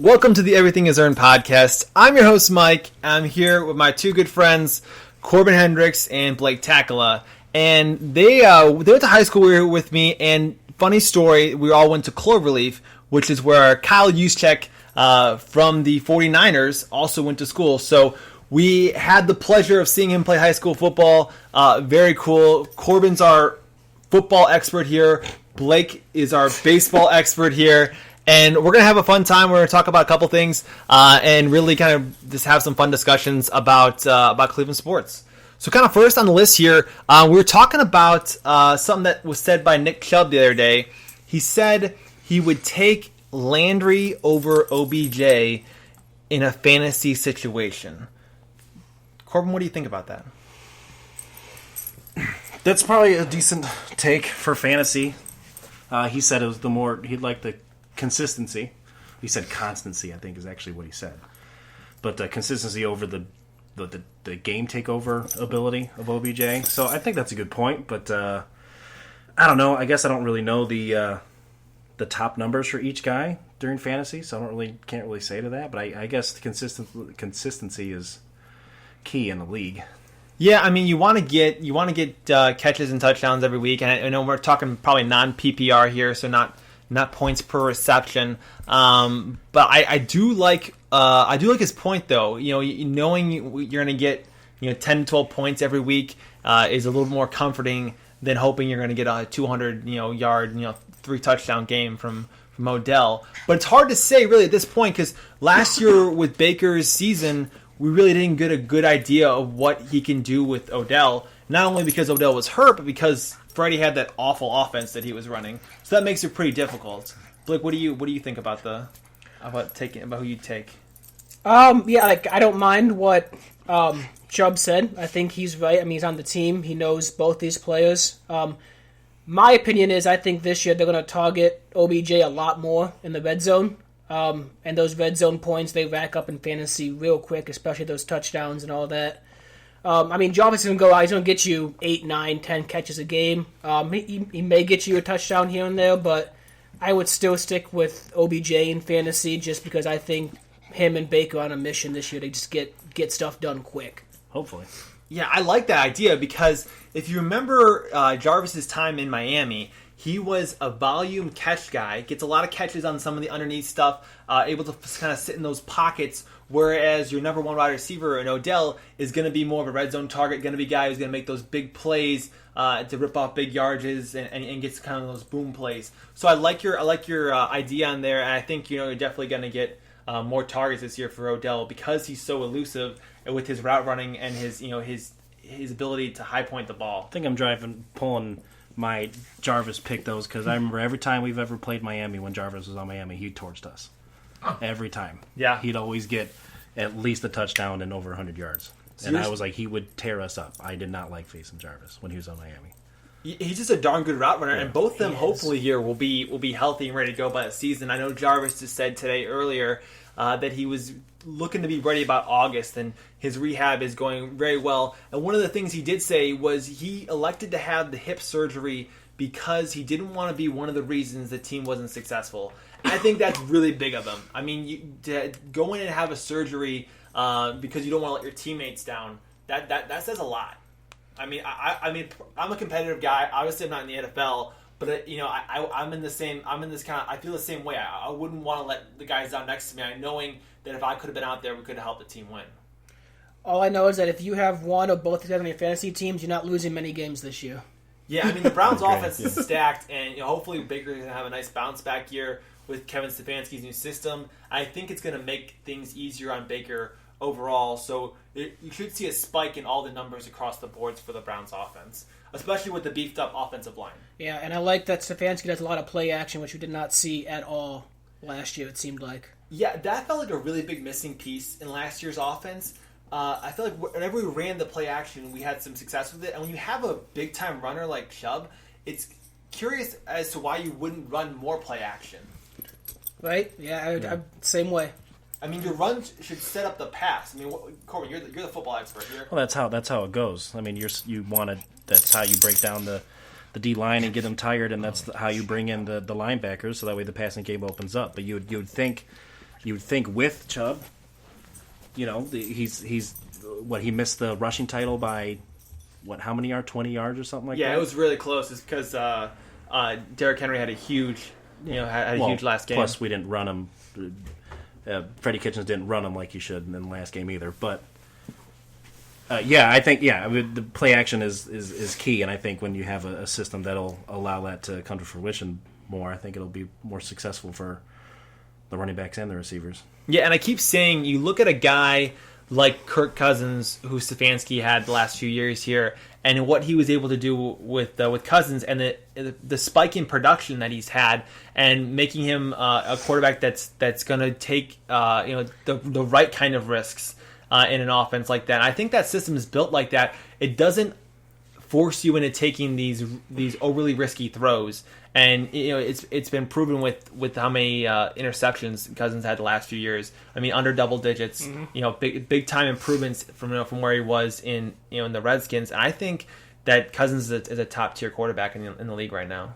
Welcome to the Everything Is Earned podcast. I'm your host, Mike. I'm here with my two good friends, Corbin Hendricks and Blake Takala. And they went to high school with me, and funny story, we all went to Cloverleaf, which is where Kyle Juszczyk from the 49ers also went to school. So we had the pleasure of seeing him play high school football. Very cool. Corbin's our football expert here. Blake is our baseball expert here. And we're going to have a fun time. We're going to talk about a couple things and really kind of just have some fun discussions about Cleveland sports. So kind of first on the list here, we were talking about something that was said by Nick Chubb the other day. He said he would take Landry over OBJ in a fantasy situation. Corbin, what do you think about that? That's probably a decent take for fantasy. He said it was he'd like the consistency. He said constancy, I think, is actually what he said. But consistency over the game takeover ability of OBJ. So I think that's a good point. But I don't know. I guess I don't really know the top numbers for each guy during fantasy, so can't really say to that. But I guess the consistency is key in the league. Yeah, I mean, you want to get catches and touchdowns every week, and I know we're talking probably non-PPR here, so not points per reception. But I do like his point though. You know, knowing you're going to get 10 to 12 points every week is a little more comforting than hoping you're going to get a 200 yard 3 touchdown game from Odell. But it's hard to say really at this point because last year with Baker's season, we really didn't get a good idea of what he can do with Odell. Not only because Odell was hurt, but because Freddie had that awful offense that he was running. So that makes it pretty difficult. Blake, what do you think about who you take? I don't mind what Chubb said. I think he's right. I mean, he's on the team. He knows both these players. My opinion is I think this year they're going to target OBJ a lot more in the red zone. And those red zone points, they rack up in fantasy real quick, especially those touchdowns and all that. I mean, Jarvis is going to go out. He's going to get you 8, 9, 10 catches a game. He may get you a touchdown here and there, but I would still stick with OBJ in fantasy just because I think him and Baker are on a mission this year to just get stuff done quick. Hopefully. Yeah, I like that idea because if you remember Jarvis's time in Miami, he was a volume catch guy, gets a lot of catches on some of the underneath stuff, able to kind of sit in those pockets, whereas your number one wide receiver in Odell is going to be more of a red zone target, going to be a guy who's going to make those big plays to rip off big yardages and gets kind of those boom plays. So I like your idea on there, and I think you're definitely going to get more targets this year for Odell because he's so elusive with his route running and his ability to high point the ball. I think I'm pulling my Jarvis pick those because I remember every time we've ever played Miami when Jarvis was on Miami, he torched us. Every time. Yeah. He'd always get at least a touchdown and over 100 yards. And I was like, he would tear us up. I did not like facing Jarvis when he was on Miami. He's just a darn good route runner, and both of them hopefully here will be healthy and ready to go by the season. I know Jarvis just said today earlier that he was looking to be ready about August, and his rehab is going very well. And one of the things he did say was he elected to have the hip surgery because he didn't want to be one of the reasons the team wasn't successful. I think that's really big of him. I mean, to go in and have a surgery because you don't want to let your teammates down, that says a lot. I mean, I'm a competitive guy. Obviously, I'm not in the NFL, but I'm in this kind of. I feel the same way. I wouldn't want to let the guys down next to me, knowing that if I could have been out there, we could have helped the team win. All I know is that if you have one or both of them on your fantasy teams, you're not losing many games this year. Yeah, I mean the Browns' offense is stacked, and hopefully Baker's going to have a nice bounce back year with Kevin Stefanski's new system. I think it's going to make things easier on Baker overall, so you should see a spike in all the numbers across the boards for the Browns' offense, especially with the beefed-up offensive line. Yeah, and I like that Stefanski does a lot of play action, which we did not see at all last year, it seemed like. Yeah, that felt like a really big missing piece in last year's offense. I feel like whenever we ran the play action, we had some success with it, and when you have a big-time runner like Chubb, it's curious as to why you wouldn't run more play action. Right? Yeah, same way. I mean, your run should set up the pass. I mean, Corbin, you're the football expert here. Well, that's how it goes. I mean, that's how you break down the D line and get them tired, and that's how you bring in the linebackers, so that way the passing game opens up. But you would think You would think with Chubb, he missed the rushing title by how many yards? 20 yards or something like that? Yeah, it was really close. It's because Derrick Henry had a huge, huge last game. Plus, we didn't run him. Freddie Kitchens didn't run him like he should in the last game either. But I think the play action is key, and I think when you have a system that'll allow that to come to fruition more, I think it'll be more successful for the running backs and the receivers. Yeah, and I keep saying, you look at a guy like Kirk Cousins, who Stefanski had the last few years here, and what he was able to do with Cousins, and the spike in production that he's had, and making him a quarterback that's going to take the right kind of risks in an offense like that. And I think that system is built like that. It doesn't force you into taking these overly risky throws. And it's been proven with how many interceptions Cousins had the last few years. I mean, under double digits. Mm-hmm. Big time improvements from where he was in the Redskins. And I think that Cousins is a top tier quarterback in the league right now.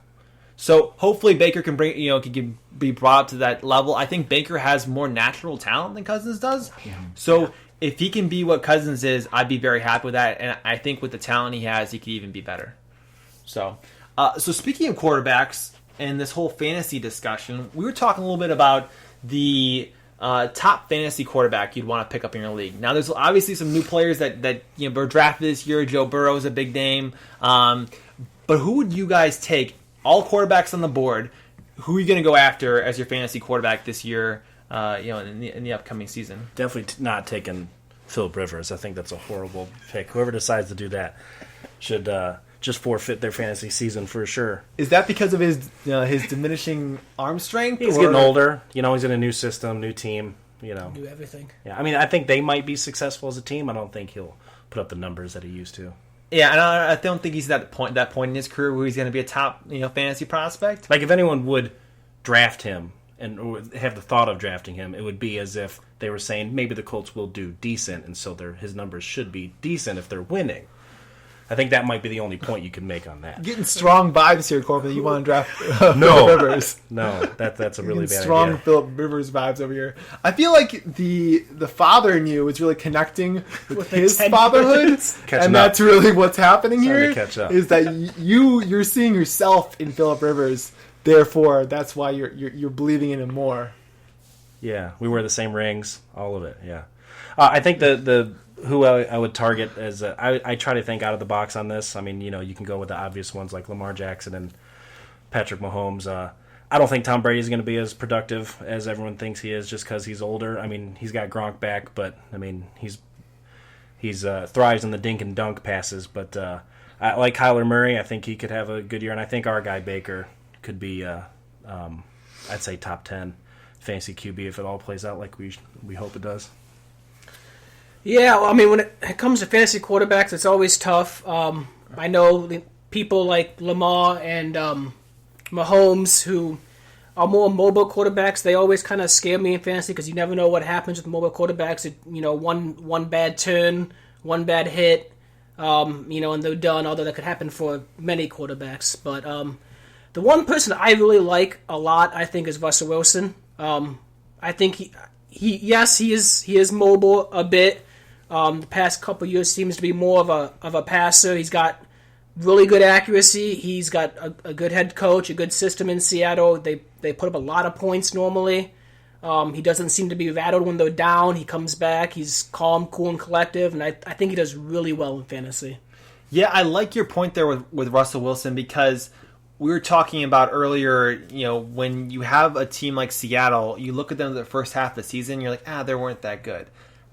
So hopefully Baker can can be brought up to that level. I think Baker has more natural talent than Cousins does. Yeah. So if he can be what Cousins is, I'd be very happy with that. And I think with the talent he has, he could even be better. So speaking of quarterbacks and this whole fantasy discussion, we were talking a little bit about the top fantasy quarterback you'd want to pick up in your league. Now, there's obviously some new players that were drafted this year. Joe Burrow is a big name, but who would you guys take? All quarterbacks on the board. Who are you going to go after as your fantasy quarterback this year? In the upcoming season. Definitely not taking Philip Rivers. I think that's a horrible pick. Whoever decides to do that should just forfeit their fantasy season for sure. Is that because of his diminishing arm strength? He's getting older. He's in a new system, new team. Do everything. Yeah, I mean, I think they might be successful as a team. I don't think he'll put up the numbers that he used to. Yeah, and I don't think he's at that point in his career where he's going to be a top fantasy prospect. Like if anyone would draft him and have the thought of drafting him, it would be as if they were saying maybe the Colts will do decent, and so his numbers should be decent if they're winning. I think that might be the only point you can make on that. Getting strong vibes here, Corbin. You want to draft Philip Rivers? No, that's a really bad strong idea. Philip Rivers vibes over here. I feel like the father in you is really connecting with his fatherhood, and that's really what's happening here. Is that you're seeing yourself in Philip Rivers? Therefore, that's why you're believing in him more. Yeah, we wear the same rings, all of it. Yeah, I think the who I would target as I try to think out of the box on this. I mean, you can go with the obvious ones like Lamar Jackson and Patrick Mahomes. I don't think Tom Brady is going to be as productive as everyone thinks he is just because he's older. I mean, he's got Gronk back, but I mean he's thrives in the dink and dunk passes. But I like Kyler Murray. I think he could have a good year, and I think our guy Baker could be I'd say top 10 fantasy QB if it all plays out like we hope it does. Yeah, well, I mean, when it comes to fantasy quarterbacks, it's always tough. I know people like Lamar and Mahomes who are more mobile quarterbacks. They always kind of scare me in fantasy because you never know what happens with mobile quarterbacks. One bad turn, one bad hit, and they're done. Although that could happen for many quarterbacks. But the one person I really like a lot, I think, is Russell Wilson. I think he is mobile a bit. The past couple of years seems to be more of a passer. He's got really good accuracy. He's got a good head coach, a good system in Seattle. They put up a lot of points normally. He doesn't seem to be rattled when they're down. He comes back. He's calm, cool, and collective, and I think he does really well in fantasy. Yeah, I like your point there with Russell Wilson because we were talking about earlier, when you have a team like Seattle, you look at them the first half of the season, you're like, they weren't that good.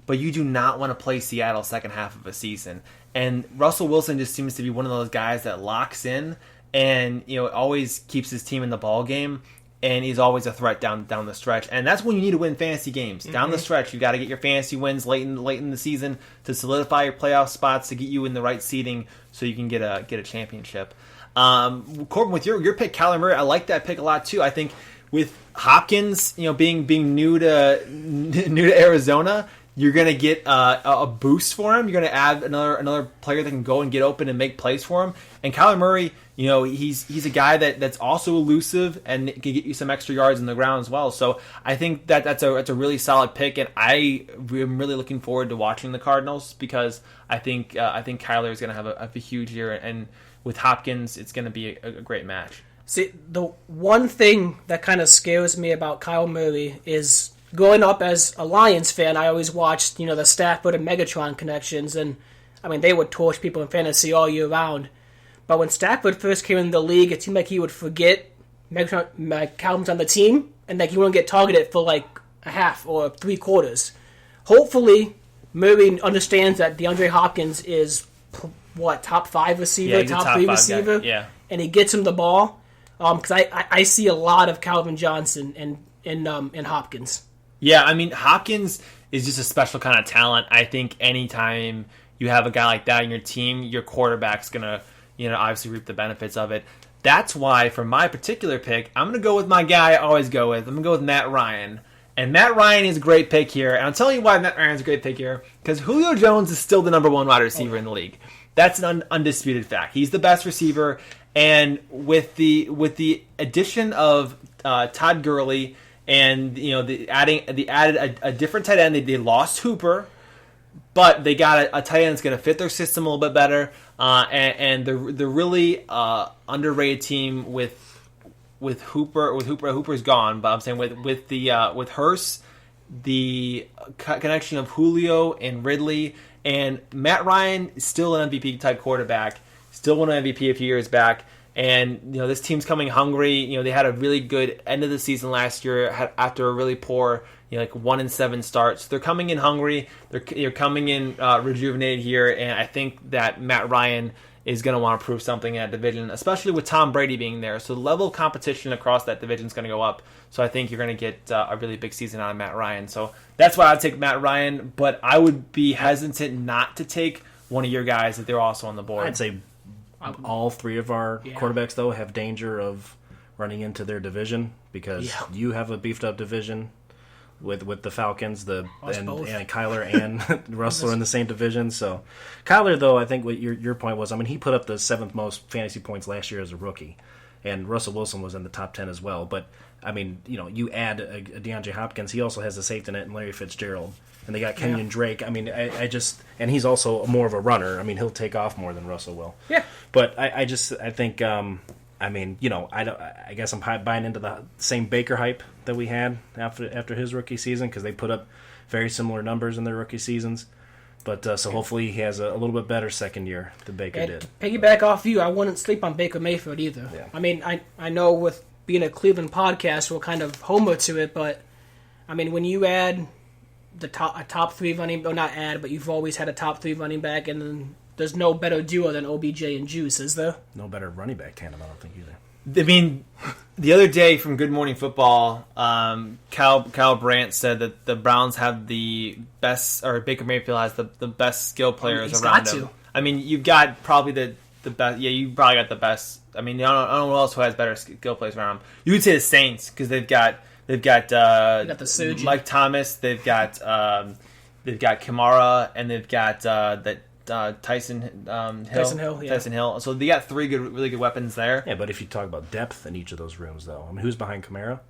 But you do not want to play Seattle second half of a season. And Russell Wilson just seems to be one of those guys that locks in and always keeps his team in the ball game, and he's always a threat down the stretch. And that's when you need to win fantasy games. Mm-hmm. Down the stretch, you got to get your fantasy wins late in the season to solidify your playoff spots, to get you in the right seeding so you can get a championship. Corbin, with your pick, Kyler Murray, I like that pick a lot too. I think with Hopkins, being new to Arizona, You're going to get a boost for him. You're going to add another player that can go and get open and make plays for him. And Kyler Murray, he's a guy that's also elusive and can get you some extra yards in the ground as well. So I think that's a really solid pick, and I am really looking forward to watching the Cardinals because I think Kyler is going to have a huge year, and with Hopkins, it's going to be a great match. See, the one thing that kind of scares me about Kyle Murray is growing up as a Lions fan, I always watched, the Stafford and Megatron connections, and, they would torch people in fantasy all year round. But when Stafford first came in the league, it seemed like he would forget Megatron on the team, and he wouldn't get targeted for like a half or 3/4. Hopefully, Murray understands that DeAndre Hopkins is, top 5 receiver, top 3 receiver, yeah, and he gets him the ball. Because I see a lot of Calvin Johnson in Hopkins. Yeah, Hopkins is just a special kind of talent. I think anytime you have a guy like that in your team, your quarterback's going to, obviously reap the benefits of it. That's why, for my particular pick, I'm going to go with my guy I always go with. I'm going to go with Matt Ryan. And Matt Ryan is a great pick here. And I'll tell you why Matt Ryan is a great pick here. Because Julio Jones is still the number 1 wide receiver in the league. That's an undisputed fact. He's the best receiver. And with the addition of Todd Gurley and they added a different tight end. They lost Hooper, but they got a tight end that's going to fit their system a little bit better. And they're really underrated team with Hooper. Hooper's gone, but I'm saying with Hurst, the connection of Julio and Ridley, and Matt Ryan is still an MVP type quarterback. Still won an MVP a few years back. And, this team's coming hungry. They had a really good end of the season last year after a really poor, 1-7 start. So they're coming in hungry. They're coming in rejuvenated here. And I think that Matt Ryan is going to want to prove something in that division, especially with Tom Brady being there. So the level of competition across that division is going to go up. So I think you're going to get a really big season out of Matt Ryan. So that's why I'd take Matt Ryan. But I would be hesitant not to take one of your guys if they're also on the board. I'd say all 3 of our quarterbacks, though, have danger of running into their division because you have a beefed-up division with the Falcons, and Kyler and Russell are in the same division. So Kyler, though, I think what your point was, he put up the 7th most fantasy points last year as a rookie, and Russell Wilson was in the top 10 as well. But, you add a DeAndre Hopkins, he also has a safety net in Larry Fitzgerald. And they got Kenyon Drake. And he's also more of a runner. He'll take off more than Russell will. Yeah. But I think, I guess I'm buying into the same Baker hype that we had after his rookie season because they put up very similar numbers in their rookie seasons. But so hopefully he has a little bit better second year than Baker did. To piggyback off you, I wouldn't sleep on Baker Mayfield either. Yeah. I know with being a Cleveland podcast, we're kind of homer to it, but when you add a top 3 running, well, not add, but you've always had a top 3 running back, and then there's no better duo than OBJ and Juice, is there? No better running back tandem, I don't think either. The other day from Good Morning Football, Kyle Brandt said that the Browns have the best, or Baker Mayfield has the best skill players around him. You've got probably the best. Yeah, you probably got the best. I don't know who else who has better skill players around him. You would say the Saints because they've got the Mike Thomas. They've got Kamara, and they've got Tyson Hill. Yeah. Tyson Hill. So they got 3 really good weapons there. Yeah, but if you talk about depth in each of those rooms, though, who's behind Kamara?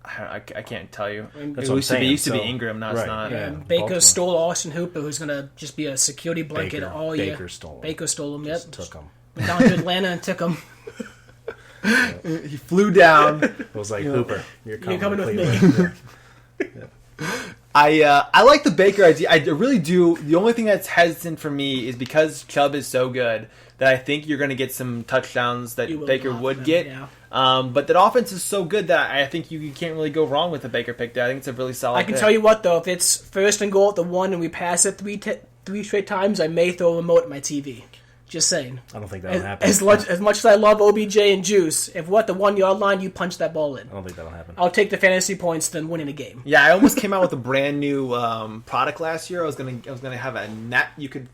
I can't tell you. That's what I'm saying. It used to be Ingram. Now it's not. Yeah. Baker stole Austin Hooper, who's going to just be a security blanket all year. Baker stole him. Yep. Took him. Went down to Atlanta and took him. He flew down. It was like, Hooper, you're coming with me. I like the Baker idea. I really do. The only thing that's hesitant for me is because Chubb is so good that I think you're going to get some touchdowns that Baker would get. Yeah. But that offense is so good that I think you can't really go wrong with the Baker pick there. I think it's a really solid pick. Tell you what, though, if it's 1st and goal at the 1 and we pass it 3 straight times, I may throw a remote at my TV. Just saying. I don't think that'll happen. As much as I love OBJ and Juice, if the 1 yard line, you punch that ball in. I don't think that'll happen. I'll take the fantasy points than winning a game. Yeah, I almost came out with a brand new product last year. I was gonna have a net you could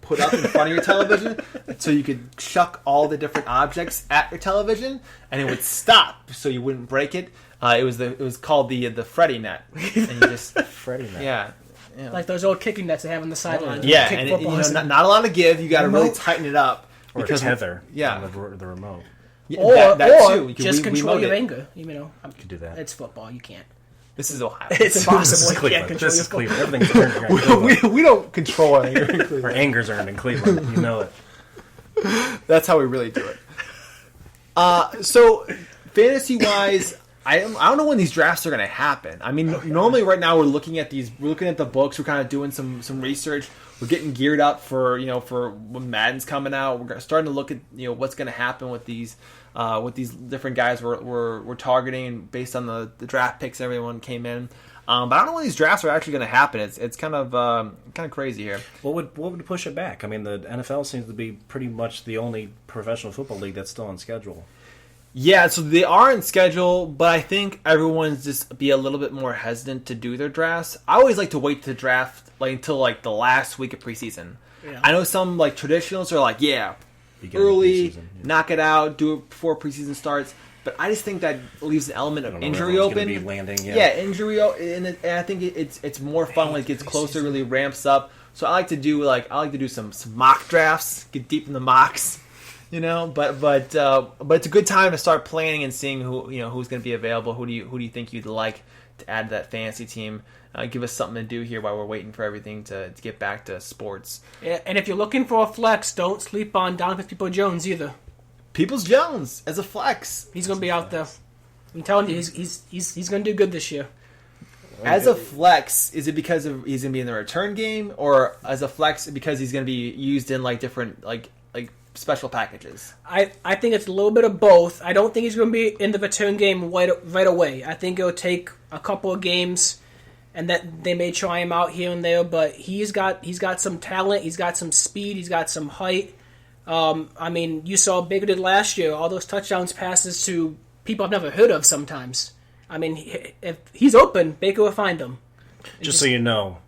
put up in front of your television, so you could chuck all the different objects at your television, and it would stop, so you wouldn't break it. It was called the Freddy net, and you just Freddy net. Yeah. Like those old kicking nets they have on the sidelines. Yeah, and not a lot to give. You got to really tighten it up. Or because tether on the remote. Yeah, or that too. just control your anger. You could do that. It's football. You can't. This is Ohio. It's impossible. You can't control this your is Cleveland. Everything's earned in Cleveland. we don't control anger. Our anger's earned in Cleveland. You know it. That's how we really do it. So, fantasy-wise, I don't know when these drafts are going to happen. I mean, normally right now we're looking at the books. We're kind of doing some research. We're getting geared up for when Madden's coming out. We're starting to look at what's going to happen with these different guys we're targeting based on the draft picks everyone came in. But I don't know when these drafts are actually going to happen. It's kind of crazy here. What would push it back? I mean, the NFL seems to be pretty much the only professional football league that's still on schedule. Yeah, so they are in schedule, but I think everyone's just be a little bit more hesitant to do their drafts. I always like to wait to draft until the last week of preseason. Yeah. I know some traditionals are like, early, knock it out, do it before preseason starts. But I just think that leaves an element of injury open. Be landing, injury, and I think it's more fun when it gets closer, really ramps up. So I like to do some mock drafts, get deep in the mocks. But it's a good time to start planning and seeing who's going to be available. Who do you think you'd like to add to that fantasy team? Give us something to do here while we're waiting for everything to get back to sports. Yeah, and if you're looking for a flex, don't sleep on Donovan Peoples-Jones either. Peoples-Jones as a flex. He's going to be out there. I'm telling you, he's going to do good this year. As a flex, is it because he's going to be in the return game, or as a flex because he's going to be used in different special packages? I think it's a little bit of both. I don't think he's going to be in the return game right away. I think it'll take a couple of games, and that they may try him out here and there. But he's got some talent. He's got some speed. He's got some height. I mean, you saw Baker did last year. All those touchdowns passes to people I've never heard of. Sometimes, I mean, if he's open, Baker will find them. Just so you know,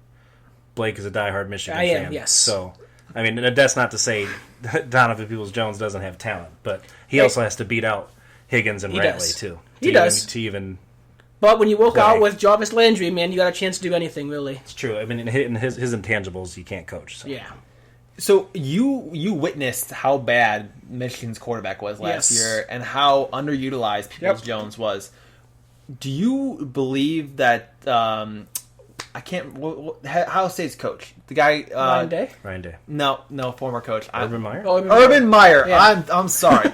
Blake is a diehard Michigan fan. I am, yes. So, I mean, that's not to say Donovan Peoples-Jones doesn't have talent, but he also has to beat out Higgins and Ratley too. He does. To even. But when you walk out with Jarvis Landry, man, you got a chance to do anything, really. It's true. I mean, in his intangibles, you can't coach. So. Yeah. So you witnessed how bad Michigan's quarterback was last year and how underutilized Peoples-Jones was. Do you believe that Ohio State's coach, the guy Ryan Day? Ryan Day. No, former coach. Urban Meyer? Urban Meyer. Yeah. I'm sorry.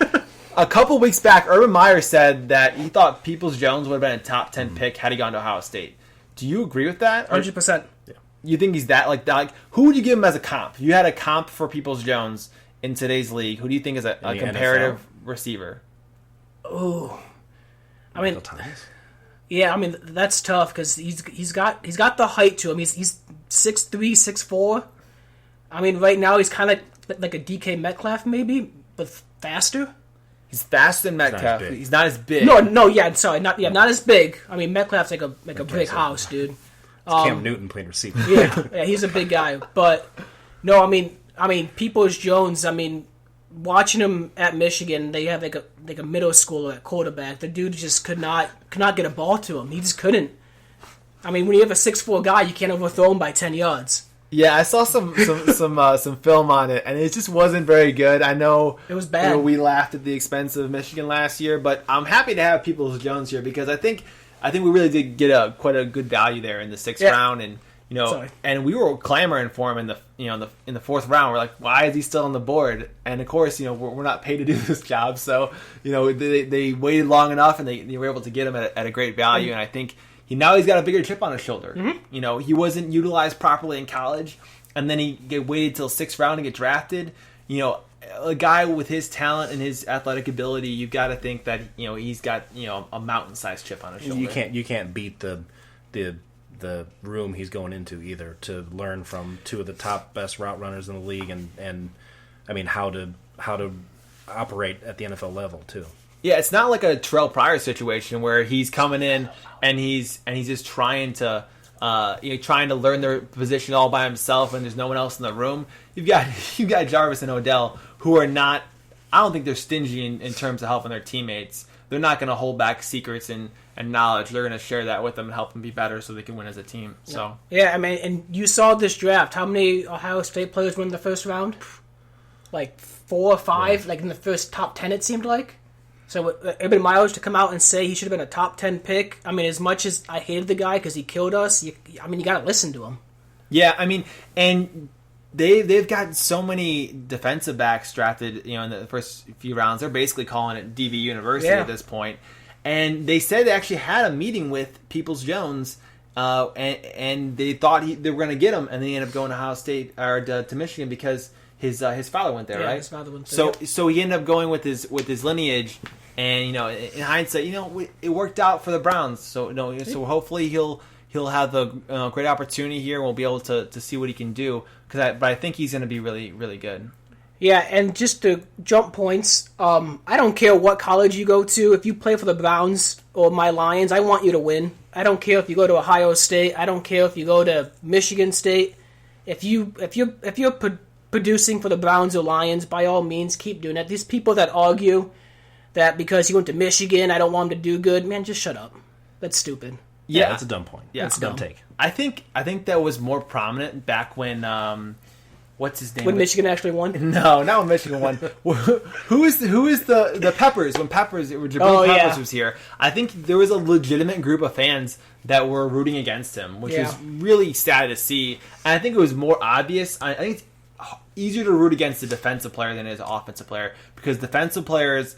A couple weeks back, Urban Meyer said that he thought Peoples-Jones would have been a top 10 pick had he gone to Ohio State. Do you agree with that? 100%. Yeah. You think he's that like that? Who would you give him as a comp? If you had a comp for Peoples-Jones in today's league, who do you think is a comparative receiver? Oh, I mean, yeah, I mean that's tough because he's got the height to him. He's 6'3", 6'4". I mean, right now he's kind of like a DK Metcalf maybe, but faster. He's faster than Metcalf. He's not as big. No, yeah, sorry, not as big. I mean, Metcalf's like a big house, dude. Cam Newton playing receiver. Yeah, he's a big guy. But no, I mean, Peoples-Jones. I mean, watching him at Michigan, they have like a middle schooler at quarterback. The dude just could not get a ball to him. He just couldn't. I mean, when you have a 6'4" guy, you can't overthrow him by 10 yards. Yeah, I saw some film on it, and it just wasn't very good. I know it was bad. We laughed at the expense of Michigan last year, but I'm happy to have Peoples-Jones here because I think we really did get quite a good value there in the sixth round, and and we were clamoring for him in the fourth round. We're like, why is he still on the board? And of course, we're not paid to do this job, so they waited long enough, and they were able to get him at a great value. And I think he's got a bigger chip on his shoulder. Mm-hmm. He wasn't utilized properly in college, and then he waited till sixth round to get drafted. A guy with his talent and his athletic ability, you've got to think that he's got a mountain-sized chip on his shoulder. You can't beat the room he's going into either to learn from two of the top best route runners in the league and I mean how to operate at the NFL level too. Yeah, it's not like a Terrell Pryor situation where he's coming in and he's just trying to learn their position all by himself and there's no one else in the room. You've got Jarvis and Odell who are not. I don't think they're stingy in terms of helping their teammates. they're not going to hold back secrets and knowledge. They're going to share that with them and help them be better so they can win as a team. So yeah, I mean, and you saw this draft. How many Ohio State players went in the first round? Like 4 or 5, like in the first top 10, it seemed like. So Urban Myers to come out and say he should have been a top 10 pick. I mean, as much as I hated the guy because he killed us, you got to listen to him. Yeah, I mean, and they've got so many defensive backs drafted, in the first few rounds. They're basically calling it DV University at this point. And they said they actually had a meeting with Peoples-Jones, and they thought they were going to get him, and they ended up going to Ohio State or to Michigan because his father went there, right? His father went there. So he ended up going with his lineage, and in hindsight, it worked out for the Browns. So so hopefully he'll have a great opportunity here. We'll be able to see what he can do. But I think he's going to be really, really good. Yeah, and just to jump points, I don't care what college you go to. If you play for the Browns or my Lions, I want you to win. I don't care if you go to Ohio State. I don't care if you go to Michigan State. If you're producing for the Browns or Lions, by all means, keep doing that. These people that argue that because he went to Michigan, I don't want him to do good, man, just shut up. That's stupid. Yeah, that's a dumb point. Yeah, that's a dumb take. I think that was more prominent back when what's his name? When Michigan actually won? No, not when Michigan won. who is the Peppers? When Peppers was here, I think there was a legitimate group of fans that were rooting against him, which is really sad to see. And I think it was more obvious. I think it's easier to root against a defensive player than it is an offensive player because defensive players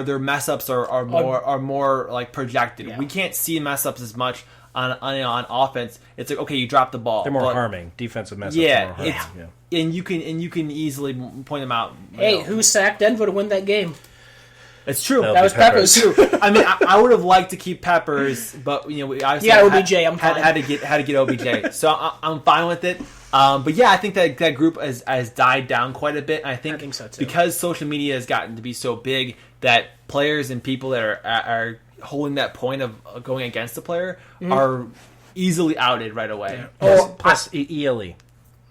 their mess ups are more like projected. Yeah. We can't see mess ups as much on offense. It's like, okay, you drop the ball. They're more harming. Defensive mess ups are more harming. And you can easily point them out. Hey, who sacked Denver to win that game? It's true. That was Peppers. I mean, I would have liked to keep Peppers, but we obviously OBJ. I'm fine. Had to get OBJ, so I'm fine with it. But yeah, I think that group has died down quite a bit. I think so too. Because social media has gotten to be so big that players and people that are holding that point of going against the player are easily outed right away. Yeah. Plus ELE.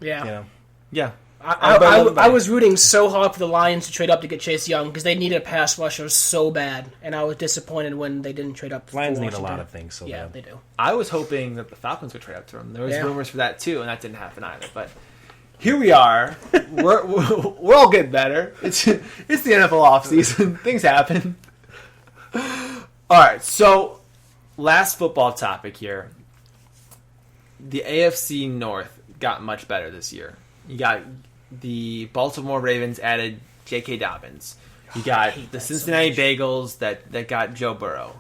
Yeah. Yeah. I was rooting so hard for the Lions to trade up to get Chase Young because they needed a pass rusher so bad, and I was disappointed when they didn't trade up. Lions need a lot of things so bad. Yeah, they do. I was hoping that the Falcons would trade up to him. There was rumors for that too, and that didn't happen either. But here we are. We're all getting better. It's the NFL offseason. Things happen. All right, so last football topic here. The AFC North got much better this year. You got the Baltimore Ravens added J.K. Dobbins. You got the Cincinnati Bengals that got Joe Burrow.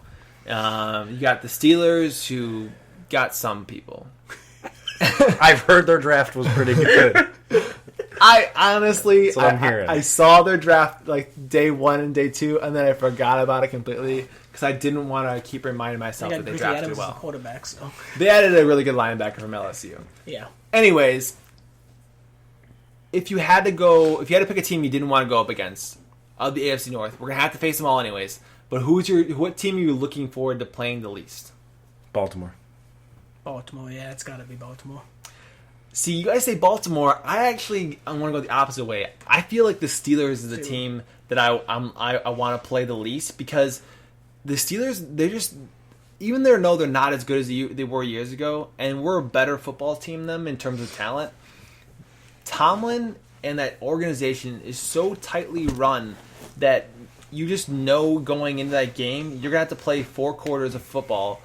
You got the Steelers who got some people. I've heard their draft was pretty good. I honestly, That's what I'm hearing. I saw their draft like day 1 and day 2, and then I forgot about it completely because I didn't want to keep reminding myself that they drafted Adams well. as a quarterback, so. They added a really good linebacker from LSU. Yeah. Anyways, if you had to pick a team you didn't want to go up against of the AFC North, we're gonna have to face them all anyways. But what team are you looking forward to playing the least? Baltimore, yeah, it's got to be Baltimore. See, you guys say Baltimore. I want to go the opposite way. I feel like the Steelers is the team that I want to play the least because the Steelers, even though they're not as good as they were years ago, and we're a better football team than them in terms of talent. Tomlin and that organization is so tightly run that you just know going into that game you're gonna have to play 4 quarters of football.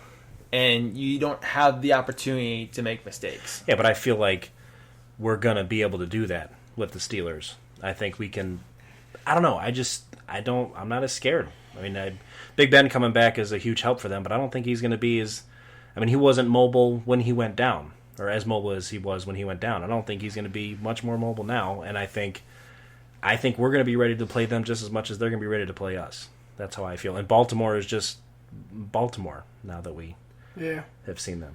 And you don't have the opportunity to make mistakes. Yeah, but I feel like we're going to be able to do that with the Steelers. I think we can. I don't know. I'm not as scared. I mean, Big Ben coming back is a huge help for them, but I don't think he's going to be as. I mean, he wasn't mobile when he went down, or as mobile as he was when he went down. I don't think he's going to be much more mobile now, and I think we're going to be ready to play them just as much as they're going to be ready to play us. That's how I feel. And Baltimore is just Baltimore now that we. Yeah, have seen them.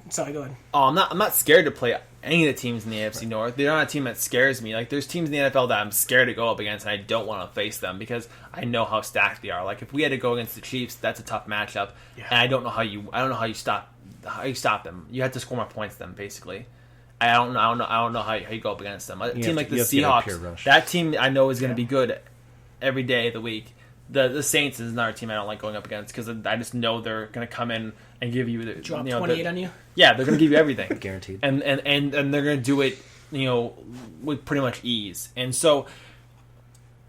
Sorry, go ahead. Oh, I'm not scared to play any of the teams in the AFC North. They're not a team that scares me. Like there's teams in the NFL that I'm scared to go up against, and I don't want to face them because I know how stacked they are. Like if we had to go against the Chiefs, that's a tough matchup, and I don't know how you stop them. You have to score more points than them, basically. I don't know how you go up against them. A team like the Seahawks, that team I know is going to be good. every day of the week. The Saints is another team I don't like going up against because I just know they're going to come in and give you drop 28 on you. Yeah, they're going to give you everything, Guaranteed, and they're going to do it with pretty much ease. And so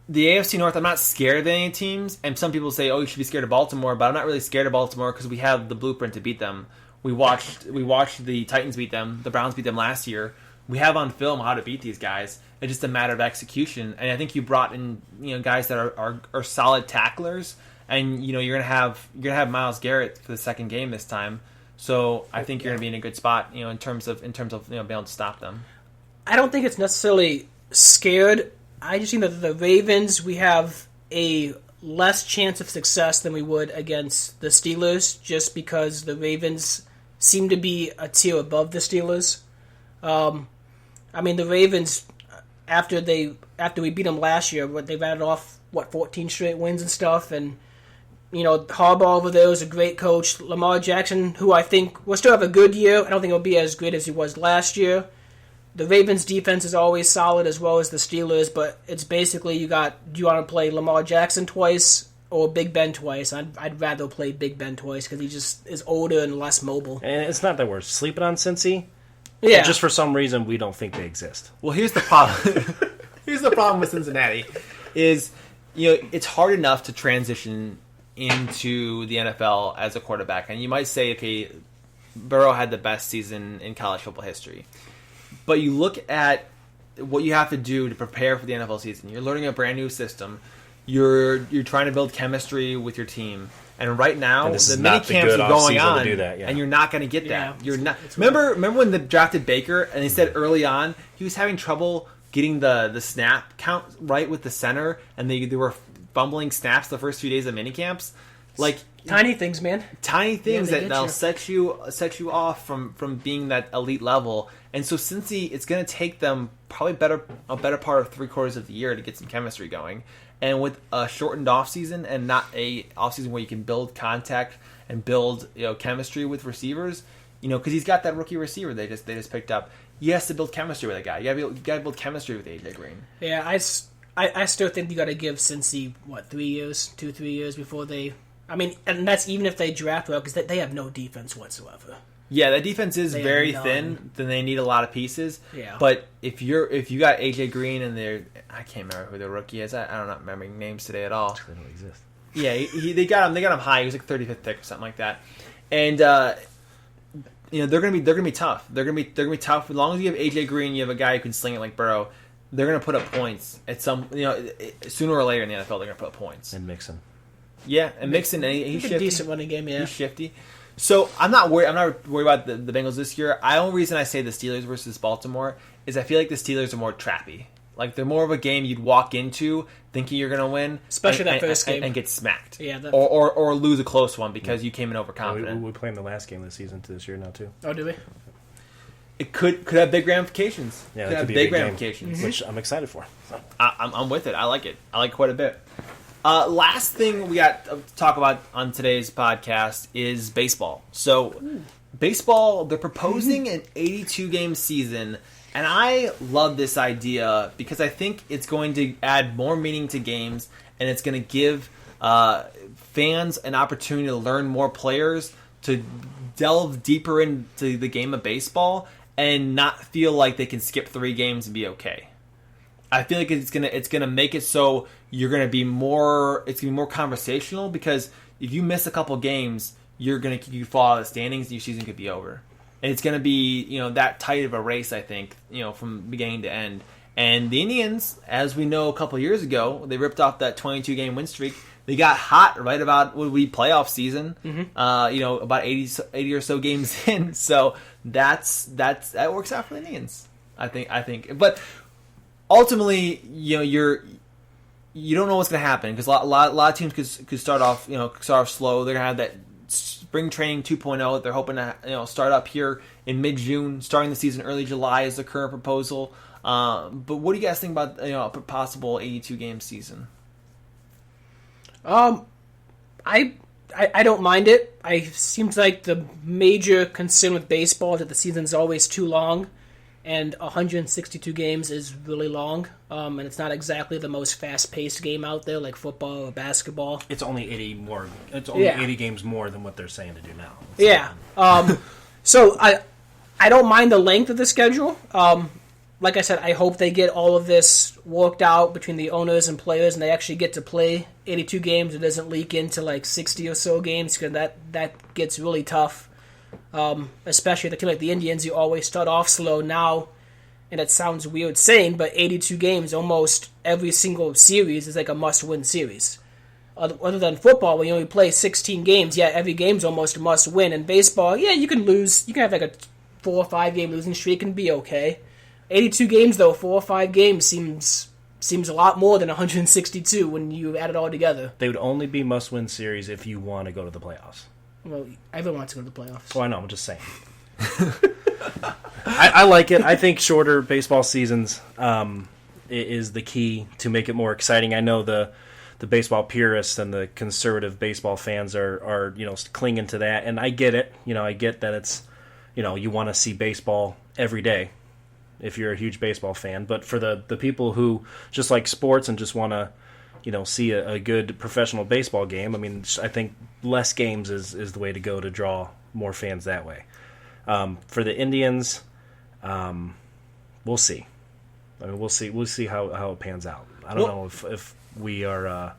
the AFC North, I'm not scared of any teams. And some people say, oh, you should be scared of Baltimore, but I'm not really scared of Baltimore because we have the blueprint to beat them. We watched the Titans beat them, the Browns beat them last year. We have on film how to beat these guys. It's just a matter of execution. And I think you brought in guys that are solid tacklers, and you're gonna have Myles Garrett for the second game this time. So I think you're gonna be in a good spot, in terms of being able to stop them. I don't think it's necessarily scared. I just think that the Ravens, we have a less chance of success than we would against the Steelers, just because the Ravens seem to be a tier above the Steelers. The Ravens, after we beat them last year, they've added off 14 straight wins and stuff, and Harbaugh over there is a great coach. Lamar Jackson, who I think will still have a good year. I don't think he'll be as good as he was last year. The Ravens' defense is always solid, as well as the Steelers, but it's basically do you want to play Lamar Jackson twice or Big Ben twice? I'd rather play Big Ben twice because he just is older and less mobile. And it's not that we're sleeping on Cincy. Yeah. Just for some reason, we don't think they exist. Well, here's the problem. Here's the problem with Cincinnati is, it's hard enough to transition into the NFL as a quarterback. And you might say, okay, Burrow had the best season in college football history. But you look at what you have to do to prepare for the NFL season. You're learning a brand new system. You're trying to build chemistry with your team. And right now, the mini camps are going on, and you're not going to get that. You're not. Remember when they drafted Baker, and they said early on he was having trouble getting the snap count right with the center, and they were fumbling snaps the first few days of mini camps. Like tiny things, man. Tiny things that'll set you off from being that elite level. And so Cincy, it's going to take them probably a better part of 3/4 of the year to get some chemistry going. And with a shortened offseason and not a offseason where you can build contact and build chemistry with receivers, because he's got that rookie receiver they just picked up. He has to build chemistry with that guy. You got to build chemistry with AJ Green. Yeah, I still think you got to give Cincy 3 years before they. And that's even if they draft well, because they have no defense whatsoever. Yeah, that defense is very thin. Then they need a lot of pieces. Yeah. But if you got AJ Green and I can't remember who the rookie is. I don't know remembering names today at all. They don't exist. Yeah, they got him high. He was like 35th pick or something like that. And they're gonna be tough. They're gonna be tough. As long as you have AJ Green, you have a guy who can sling it like Burrow. They're gonna put up points at some. Sooner or later in the NFL, they're gonna put up points. And Mixon. Yeah, and Mixon, he's shifty. A decent running game. Yeah, he's shifty. So I'm not worried about the Bengals this year. The only reason I say the Steelers versus Baltimore is I feel like the Steelers are more trappy. Like they're more of a game you'd walk into thinking you're going to win, especially that first game, and get smacked. Yeah, or lose a close one because you came in overconfident. We playing the last game of the season this year now too. Oh, do we? It could have big ramifications. Yeah, could have big ramifications, game, which I'm excited for. So. I'm with it. I like it. I like it quite a bit. Last thing we got to talk about on today's podcast is baseball. So, baseball, they're proposing an 82-game season, and I love this idea because I think it's going to add more meaning to games, and it's going to give fans an opportunity to learn more players, to delve deeper into the game of baseball, and not feel like they can skip 3 games and be okay. I feel like it's gonna make it so you're gonna be more. It's gonna be more conversational because if you miss a couple games, you fall out of the standings and your season could be over. And it's gonna be that tight of a race. I think from beginning to end. And the Indians, as we know, a couple years ago, they ripped off that 22-game win streak. They got hot right about what would be playoff season. Mm-hmm. About 80 or so games in. So that works out for the Indians. I think, but. Ultimately, you don't know what's going to happen because a lot of teams could start off slow. They're going to have that spring training 2.0. They're hoping to start up here in mid-June, starting the season early July is the current proposal. But what do you guys think about a possible 82-game season? I don't mind it. It seems like the major concern with baseball is that the season's always too long. and 162 games is really long, and it's not exactly the most fast-paced game out there like football or basketball. It's only 80 more. It's only 80 games more than what they're saying to do now. So I don't mind the length of the schedule. Like I said, I hope they get all of this worked out between the owners and players, and they actually get to play 82 games. It doesn't leak into like 60 or so games, because that gets really tough. Especially the team like the Indians, you always start off slow now, and it sounds weird saying, but 82 games, almost every single series is like a must-win series. Other than football, when you only play 16 games, every game's almost a must-win. In baseball, you can lose. You can have like a 4 or 5 game losing streak and be okay. 82 games, though, 4 or 5 games seems a lot more than 162 when you add it all together. They would only be must-win series if you want to go to the playoffs. Well, everyone wants to go to the playoffs. Well, I know. I'm just saying. I like it. I think shorter baseball seasons is the key to make it more exciting. I know the baseball purists and the conservative baseball fans are clinging to that, and I get it. I get that it's you want to see baseball every day if you're a huge baseball fan. But for the people who just like sports and just want to see a good professional baseball game, I mean, I think less games is the way to go to draw more fans that way. For the Indians, we'll see. I mean, we'll see how it pans out. I don't know if we are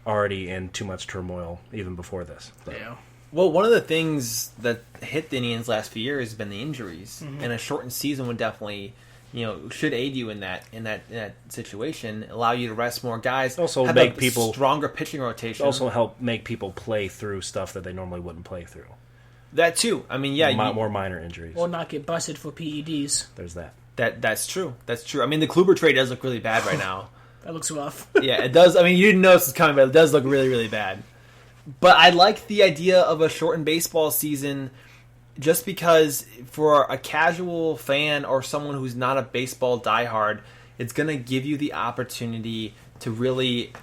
already in too much turmoil even before this. But. Yeah. Well, one of the things that hit the Indians last few years has been the injuries, and a shortened season would definitely, should aid you in that situation, allow you to rest more guys. Also have make a people stronger pitching rotation. Also help make people play through stuff that they normally wouldn't play through. That too. I mean, more minor injuries, or not get busted for PEDs. There's that. That's true. That's true. I mean, the Kluber trade does look really bad right now. That looks rough. Yeah, it does. I mean, you didn't know this was coming, but it does look really, really bad. But I like the idea of a shortened baseball season just because for a casual fan or someone who's not a baseball diehard, it's going to give you the opportunity to really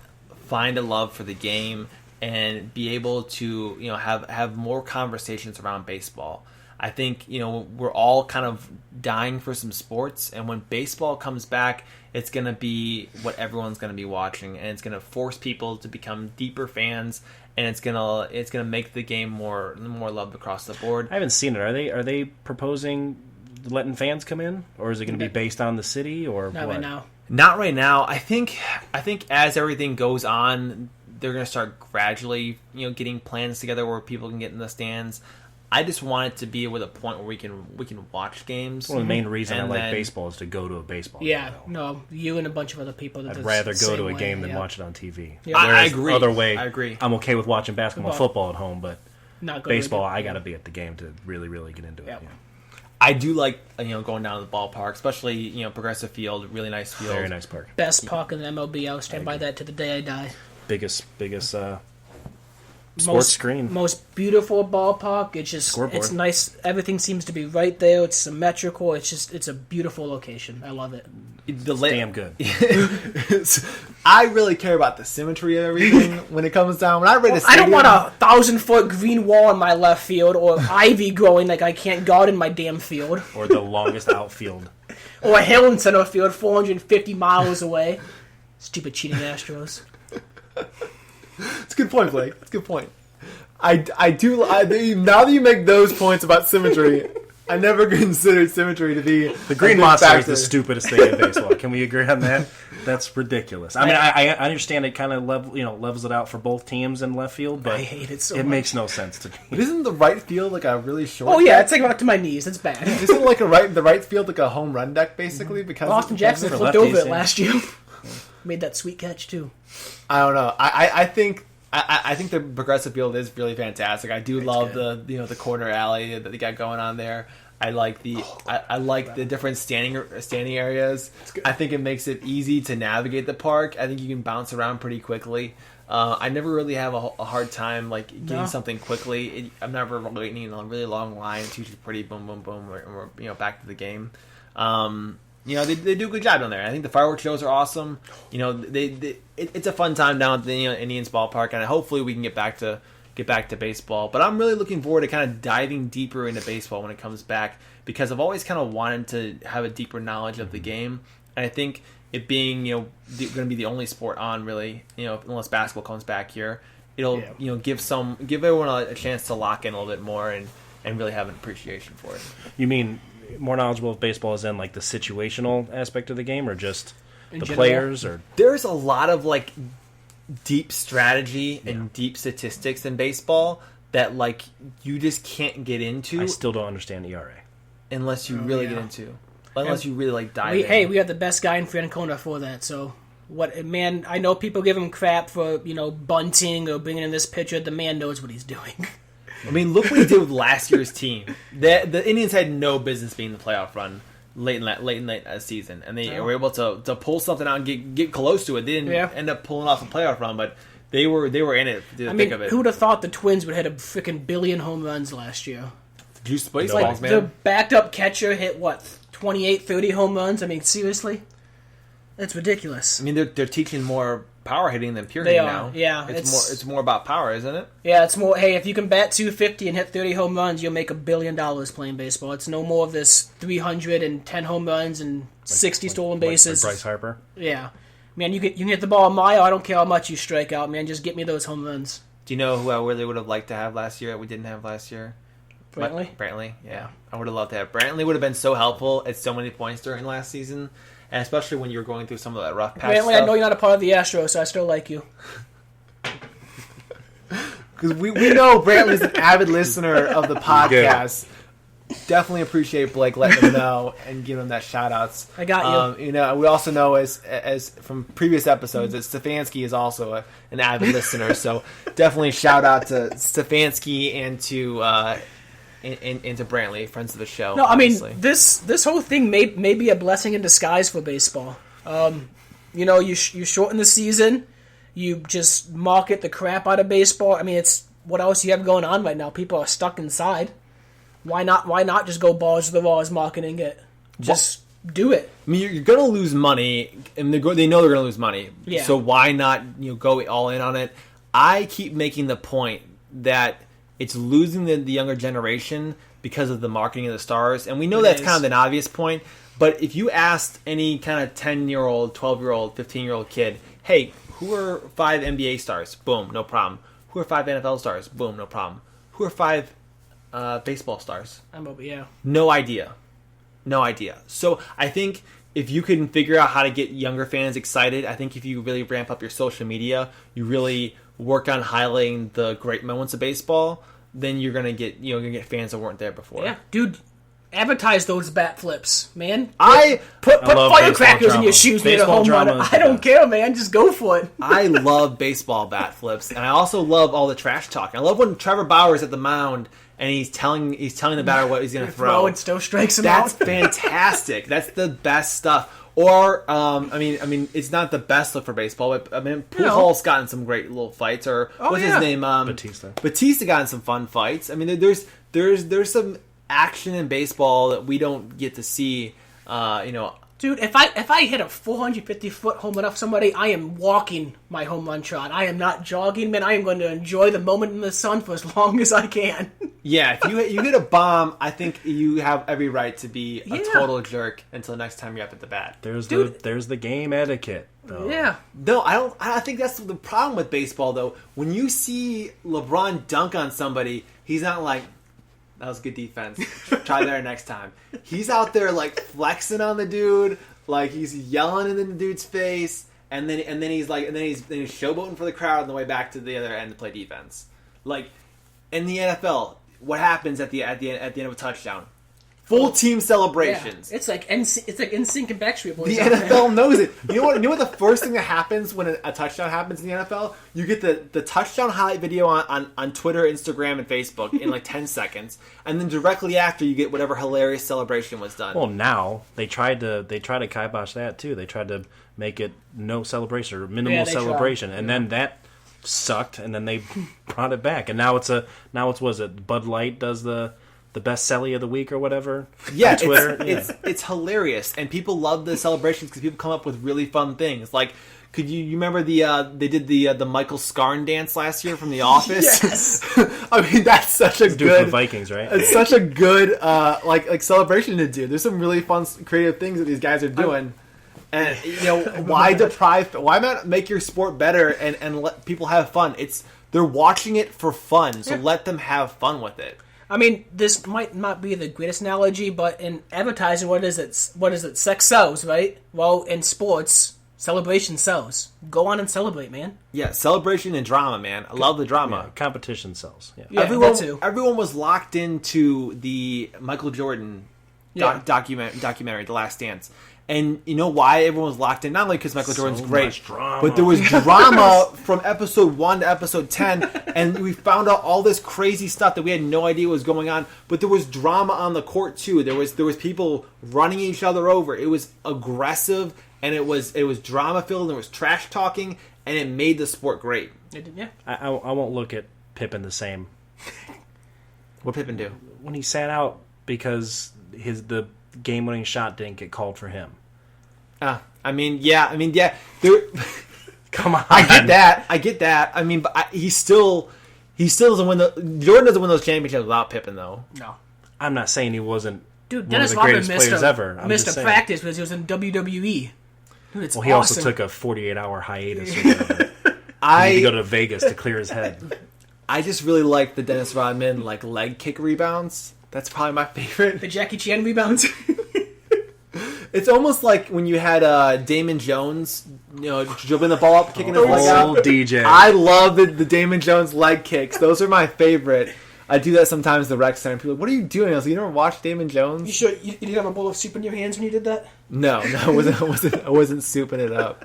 find a love for the game and be able to have more conversations around baseball. I think we're all kind of dying for some sports, and when baseball comes back, it's going to be what everyone's going to be watching, and it's going to force people to become deeper fans, and it's gonna make the game more loved across the board. I haven't seen it. Are they proposing letting fans come in, or is it going to be based on the city, or not what? right now? Not right now. I think as everything goes on, they're going to start gradually getting plans together where people can get in the stands. I just want it to be with a point where we can watch games. One of the main reasons I like baseball is to go to a baseball game. Yeah, no, you and a bunch of other people. I'd rather go to a game than watch it on TV. Yeah. I agree. Other way, I agree. I'm okay with watching basketball and football at home, but not baseball, I got to be at the game to really, really get into it. Yep. Yeah. I do like going down to the ballpark, especially Progressive Field, really nice field, very nice park, best park in the MLB. I'll stand by that to the day I die. Biggest sports screen, most beautiful ballpark. It's just Scoreboard. It's nice. Everything seems to be right there. It's symmetrical. It's a beautiful location. I love it. Damn good. I really care about the symmetry of everything when it comes down. When I read I don't want a 1,000-foot green wall in my left field, or ivy growing like I can't guard in my damn field, or the longest outfield, or a hill in center field 450 miles away. Stupid cheating Astros. It's a good point, Blake. It's a good point. I do. Now that you make those points about symmetry, I never considered symmetry to be the green monster is the stupidest thing in baseball. Can we agree on that? That's ridiculous. I mean, I understand it kind of levels it out for both teams in left field, but I hate it so much. It makes no sense to me. But isn't the right field like a really short? Oh yeah, it's like up to my knees. It's bad. Isn't like the right field like a home run deck basically? Because Austin Jackson flipped over it last year. Made that sweet catch too. I don't know. I think the Progressive Field is really fantastic. I do love the corner alley that they got going on there. I like the different standing areas. I think it makes it easy to navigate the park. I think you can bounce around pretty quickly. I never really have a hard time getting something quickly. I'm never waiting in a really long line. It's usually pretty boom boom boom. And we're back to the game. They do a good job down there. I think the fireworks shows are awesome. It's a fun time down at the Indians ballpark, and hopefully we can get back to baseball. But I'm really looking forward to kind of diving deeper into baseball when it comes back, because I've always kind of wanted to have a deeper knowledge of the game. And I think it being, going to be the only sport on, really, unless basketball comes back here, it'll, give everyone a chance to lock in a little bit more and really have an appreciation for it. You mean more knowledgeable of baseball as in like the situational aspect of the game, or just in the general? players? Or there's a lot of like deep strategy and deep statistics in baseball that like you just can't get into. I still don't understand ERA unless you really get into. Unless you really like dive in. Hey, we have the best guy in Francona for that. So what, man? I know people give him crap for bunting or bringing in this pitcher. The man knows what he's doing. I mean, look what he did with last year's team. The Indians had no business being in the playoff run late in season, and they were able to pull something out and get close to it. They didn't end up pulling off a playoff run, but they were in it for the thick of it. Who would have thought the Twins would have hit a freaking billion home runs last year? Juice baseballs, man. The backed up catcher hit 28, 30 home runs. I mean, seriously, that's ridiculous. I mean, they're teaching more power hitting than pure hitting now. Yeah, it's more about power, isn't it? Yeah, it's more. Hey, if you can bat 250 and hit 30 home runs, you'll make $1 billion playing baseball. It's no more of this 310 home runs and 60 stolen bases. Like Bryce Harper. Yeah, man, you can hit the ball a mile. I don't care how much you strike out, man. Just get me those home runs. Do you know who I really would have liked to have last year that we didn't have last year? Brantley, yeah. I would have loved to have. Brantley would have been so helpful at so many points during last season, and especially when you were going through some of that rough patch Brantley, stuff. I know you're not a part of the Astros, so I still like you. Because we know Brantley's an avid listener of the podcast. Definitely appreciate Blake letting him know and giving him that shout-outs. I got you. We also know as from previous episodes that Stefanski is also an avid listener, so definitely shout out to Stefanski and to into Brantley, friends of the show. No, obviously. I mean this whole thing may be a blessing in disguise for baseball. You shorten the season, you just market the crap out of baseball. I mean, it's what else you have going on right now? People are stuck inside. Why not just go balls to the walls marketing it? Just do it. I mean, you're going to lose money, and they know they're going to lose money. Yeah. So why not go all in on it? I keep making the point that it's losing the younger generation because of the marketing of the stars, and we know that's kind of an obvious point. But if you asked any kind of 10-year-old, 12-year-old, 15-year-old kid, hey, who are 5 NBA stars? Boom, no problem. Who are 5 NFL stars? Boom, no problem. Who are 5 baseball stars? No idea. So I think if you can figure out how to get younger fans excited, I think if you really ramp up your social media, you really work on highlighting the great moments of baseball, then you're gonna get fans that weren't there before. Yeah, dude, advertise those bat flips, man. Put firecrackers in your shoes near the home run. I don't care, man. Just go for it. I love baseball bat flips, and I also love all the trash talk. I love when Trevor Bauer's at the mound and he's telling the batter what he's going to throw. And still strikes him out. That's fantastic. That's the best stuff. Or, I mean, it's not the best look for baseball, but Pujols got in some great little fights. Or what's his name? Batista. Batista got in some fun fights. I mean, there's some action in baseball that we don't get to see. Dude, if I hit a 450-foot home run off somebody, I am walking my home run trot. I am not jogging, man. I am going to enjoy the moment in the sun for as long as I can. Yeah, if you hit a bomb, I think you have every right to be a total jerk until next time you're up at the bat. There's the game etiquette, though. Yeah. No, I think that's the problem with baseball, though. When you see LeBron dunk on somebody, he's not like, that was good defense. Try there next time. He's out there like flexing on the dude, like he's yelling in the dude's face, and then he's showboating for the crowd on the way back to the other end to play defense. Like in the NFL, what happens at the end of a touchdown? Full team celebrations. Yeah. It's like NSYNC and Backstreet Boys. The NFL knows it. You know what the first thing that happens when a touchdown happens in the NFL? You get the touchdown highlight video on Twitter, Instagram, and Facebook in like 10 seconds, and then directly after you get whatever hilarious celebration was done. Well, now they tried to kibosh that too. They tried to make it no celebration or minimal celebration, and then that sucked, and then they brought it back, and now it's was it Bud Light does the best celly of the week or whatever. Yeah, on Twitter. It's hilarious, and people love the celebrations because people come up with really fun things. Like Could you remember they did the Michael Scarn dance last year from The Office? Yes. I mean, that's such a Do it for good the Vikings, right? It's such a good like celebration to do. There's some really fun, creative things that these guys are doing. And why not make your sport better and let people have fun? They're watching it for fun, so let them have fun with it. I mean, this might not be the greatest analogy, but in advertising, what is it? Sex sells, right? Well, in sports, celebration sells. Go on and celebrate, man. Yeah, celebration and drama, man. I love the drama. Yeah, competition sells. Yeah. Everyone was locked into the Michael Jordan documentary, The Last Dance. And you know why everyone was locked in? Not only because Michael Jordan's great, but there was drama from episode 1 to episode 10, and we found out all this crazy stuff that we had no idea was going on. But there was drama on the court too. There was people running each other over. It was aggressive, and it was drama filled, and there was trash talking, and it made the sport great. Yeah. I won't look at Pippen the same. What did Pippen do? When he sat out because the game-winning shot didn't get called for him. Yeah. Come on. I get that. I mean, but he still doesn't win Jordan doesn't win those championships without Pippen, though. No. I'm not saying he wasn't Dude, one Dennis of the greatest Rodman players ever. I'm missed just a saying. practice because he was in WWE. Dude, it's Well, he awesome. also took a 48-hour hiatus. Or whatever. He need to go to Vegas to clear his head. I just really like the Dennis Rodman leg kick rebounds. That's probably my favorite. The Jackie Chan rebounds. It's almost like when you had Damon Jones, dribbling the ball up, kicking his leg out. Old DJ. I love the Damon Jones leg kicks. Those are my favorite. I do that sometimes at the rec center. People are like, what are you doing? I was like, you never watched Damon Jones? You sure you didn't have a bowl of soup in your hands when you did that? No, I wasn't souping it up.